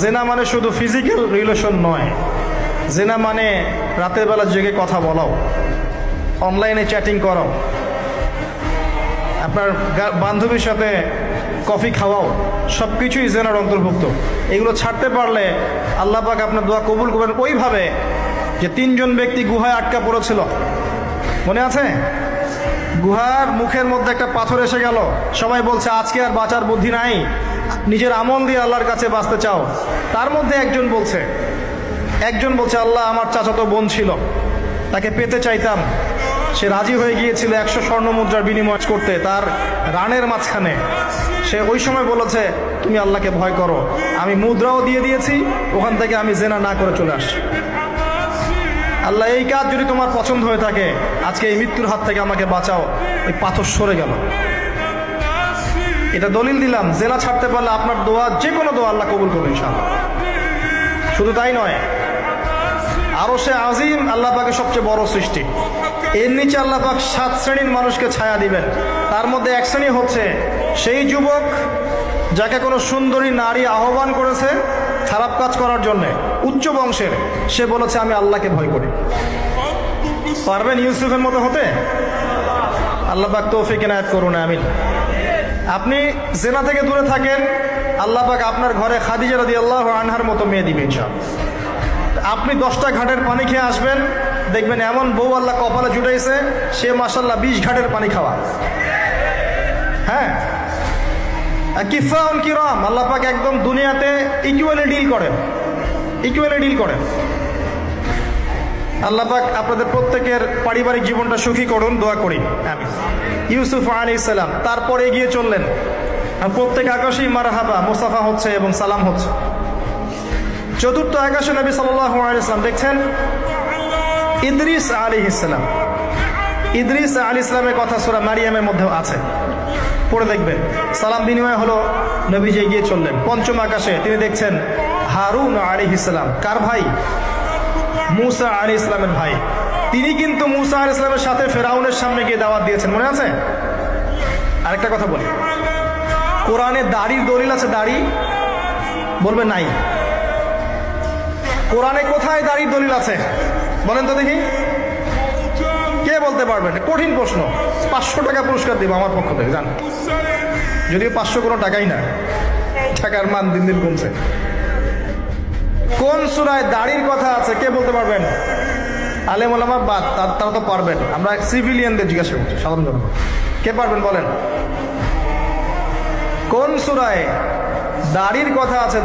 জেনা মানে শুধু ফিজিক্যাল রিলেশন নয়, জেনা মানে রাতের বেলা জেগে কথা বলাও, অনলাইনে চ্যাটিং করাও, আপনার বান্ধবীর সাথে কফি খাওয়াও, সব কিছুই জেনার অন্তর্ভুক্ত। এগুলো ছাড়তে পারলে আল্লাহ পাক আপনার দোয়া কবুল করবেন। ওইভাবে যে 3 জন ব্যক্তি গুহায় আটকা পড়েছিল, মনে আছে? গুহার মুখের মধ্যে একটা পাথর এসে গেল, সবাই বলছে আজকে আর বাঁচার বুদ্ধি নাই, নিজের আমল দিয়ে আল্লাহর কাছে বাঁচতে চাও। তার মধ্যে একজন বলছে আল্লাহ, আমার চাচাতো বোন ছিল, তাকে পেতে চাইতাম। সে রাজি হয়ে গিয়েছিল 100 স্বর্ণ মুদ্রার বিনিময় করতে তার রানের মাঝখানে। সে ওই সময় বলেছে তুমি আল্লাহকে ভয় করো, আমি মুদ্রাও দিয়ে দিয়েছি, ওখান থেকে আমি জেনা না করে চলে আসছি। আল্লাহ, এই কাজ যদি তোমার পছন্দ হয়ে থাকে, আজকে এই মৃত্যুর হাত থেকে আমাকে বাঁচাও। এই পাথর সরে গেল। এটা দলিল দিলাম, জেনা ছাড়তে পারলে আপনার দোয়া, যে কোনো দোয়া আল্লাহ কবুল করবে ইনশাআল্লাহ। শুধু তাই নয়, আরশে আজিম আল্লাহ পাকের সবচেয়ে বড় সৃষ্টি। এর নিচে আল্লাহ পাক 7 শ্রেণীর মানুষকে ছায়া দিবেন। তার মধ্যে এক শ্রেণী হচ্ছে সেই যুবক যাকে কোনো সুন্দরী নারী আহ্বান করেছে খারাপ কাজ করার জন্যে, উচ্চ বংশের, সে বলেছে আমি আল্লাহকে ভয় করি। পারবেন ইউসুফের মতো হতে? আল্লাহ পাক তৌফিক এনায়েত করুন, আমিন। আপনি জেনা থেকে দূরে থাকেন, আল্লাহ পাক আপনার ঘরে খাদিজা রাদিয়াল্লাহু আনহার মতো মেয়ে দিবে ইনশাআল্লাহ। আপনি 10টা ঘাটের পানি খেয়ে আসবেন, দেখবেন এমন বউ আল্লাহ কপালে জুটাইছে, সে মাশাআল্লাহ 20 ঘাটের পানি খাওয়া। হ্যাঁ, কিফাউন কিরাম, আল্লাহ পাক একদম দুনিয়াতে ইকুয়ালি ডিল করেন। আল্লাহ পাক আপনাদের প্রত্যেকের পারিবারিক জীবনটা সুখী করুন, দোয়া করি আমিন। ইউসুফ আলাইহিস সালাম তারপর এগিয়ে চললেন, প্রত্যেক আকাশেই মারহাবা মুসাফা হচ্ছে এবং সালাম হচ্ছে। 4র্থ আকাশে নবী সাল্লাল্লাহু আলাইহি ওয়াসাল্লাম দেখছেন ইদ্রিস আলাইহিস সালাম। ইদ্রিস আলাইহিস সালামের কথা সূরা মারিয়ামের মধ্যেও আছে, পড়ে দেখবেন। সালাম বিনিময় হলো, নবীজি এগিয়ে চললেন। 5ম আকাশে তিনি দেখছেন হারুন আলাইহিস সালাম। কার ভাই? মুসা আলাইহিস সালামের ভাই। তিনি কিন্তু মুসা আলাইহিস সালামের সাথে ফেরাউনের সামনে গিয়ে দাওয়াত দিয়েছেন, মনে আছে? আরেকটা কথা বলি, কোরআনে দাড়ির দলিল আছে? দাড়ি বলবেন নাই। কোরআনে কোথায় দাড়ির দলিল আছে বলেন তো দেখি, কে বলতে পারবেন? কঠিন প্রশ্ন। 500 টাকা পুরস্কার দিব আমার পক্ষ থেকে, জান। যদিও 500 কোনো টাকাই না, টাকার মান দিন দিন কমছে। কোন সূরায় দাড়ির কথা আছে কে বলতে পারবেন? আলেম ওলামা বাদ, তারা তো পারবেন। আমরা সিভিলিয়ানদের জিজ্ঞাসা করছি, সাধারণ জনগণ। কে পারবেন বলেন? কোন সূরায় দাড়ির কথা আছে?